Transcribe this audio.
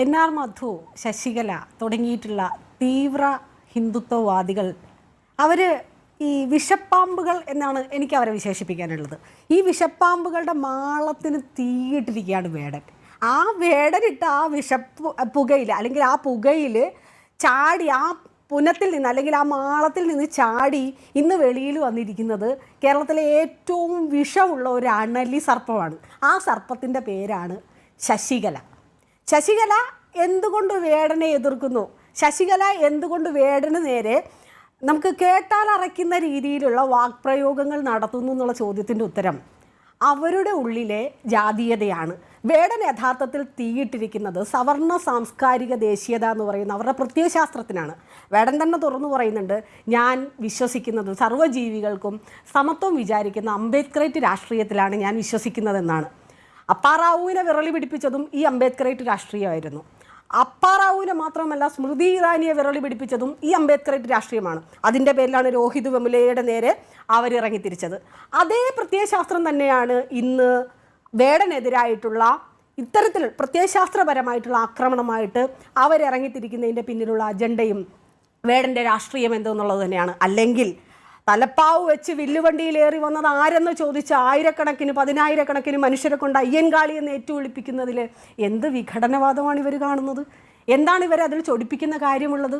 NR. മധു, ശശികല തുടങ്ങിയിട്ടുള്ള തീവ്ര ഹിന്ദുത്വവാദികൾ അവർ ഈ വിഷപ്പാമ്പുകൾ എന്നാണ് എനിക്ക് അവരെ വിശേഷിപ്പിക്കാനുള്ളത്. ഈ വിഷപ്പാമ്പുകളുടെ മാളത്തിന് തീയിട്ടിരിക്കുകയാണ് വേടൻ. ആ വേടനിട്ട് ആ പുകയിൽ അല്ലെങ്കിൽ ആ പുകയിൽ ചാടി ആ പുനത്തിൽ നിന്ന് അല്ലെങ്കിൽ ആ മാളത്തിൽ നിന്ന് ചാടി ഇന്ന് വെളിയിൽ വന്നിരിക്കുന്നത് കേരളത്തിലെ ഏറ്റവും വിഷമുള്ള ഒരു അണലി സർപ്പമാണ്. ആ സർപ്പത്തിൻ്റെ പേരാണ് ശശികല. ശശികല എന്തുകൊണ്ട് വേടനെ എതിർക്കുന്നു? ശശികല എന്തുകൊണ്ട് വേടന് നേരെ നമുക്ക് കേട്ടാൽ അറയ്ക്കുന്ന രീതിയിലുള്ള വാക്പ്രയോഗങ്ങൾ നടത്തുന്നു എന്നുള്ള ചോദ്യത്തിൻ്റെ ഉത്തരം അവരുടെ ഉള്ളിലെ ജാതീയതയാണ്. വേടൻ യഥാർത്ഥത്തിൽ തീയിട്ടിരിക്കുന്നത് സവർണ സാംസ്കാരിക ദേശീയത എന്ന് പറയുന്ന അവരുടെ പ്രത്യയശാസ്ത്രത്തിനാണ്. വേടൻ തന്നെ തുറന്നു പറയുന്നുണ്ട്, ഞാൻ വിശ്വസിക്കുന്നത് സർവ്വജീവികൾക്കും സമത്വം വിചാരിക്കുന്ന അംബേദ്കറേറ്റ് രാഷ്ട്രീയത്തിലാണ് ഞാൻ വിശ്വസിക്കുന്നതെന്നാണ്. അപ്പാറാവുവിനെ വിരളി പിടിപ്പിച്ചതും ഈ അംബേദ്കറേറ്റ് രാഷ്ട്രീയമായിരുന്നു. അപ്പാറാവുവിനെ മാത്രമല്ല സ്മൃതി ഇറാനിയെ വിരളി പിടിപ്പിച്ചതും ഈ അംബേദ്കറേറ്റ് രാഷ്ട്രീയമാണ്. അതിൻ്റെ പേരിലാണ് രോഹിത് വെമുലയുടെ നേരെ അവരിറങ്ങിത്തിരിച്ചത്. അതേ പ്രത്യയശാസ്ത്രം തന്നെയാണ് ഇന്ന് വേടനെതിരായിട്ടുള്ള ഇത്തരത്തിൽ പ്രത്യയശാസ്ത്രപരമായിട്ടുള്ള ആക്രമണമായിട്ട് അവരിറങ്ങിത്തിരിക്കുന്നതിൻ്റെ പിന്നിലുള്ള അജണ്ടയും വേടൻ്റെ രാഷ്ട്രീയം എന്തെന്നുള്ളത് തന്നെയാണ്. അല്ലെങ്കിൽ തലപ്പാവ് വെച്ച് വില്ലുവണ്ടിയിലേറി വന്നത് ആരെന്ന് ചോദിച്ച് ആയിരക്കണക്കിന് പതിനായിരക്കണക്കിന് മനുഷ്യരെ കൊണ്ട് അയ്യൻകാളി എന്ന് ഏറ്റുവിളിപ്പിക്കുന്നതിൽ എന്ത് വിഘടനവാദമാണ് ഇവർ കാണുന്നത്? എന്താണ് ഇവരെ അതിൽ ചൊടിപ്പിക്കുന്ന കാര്യമുള്ളത്?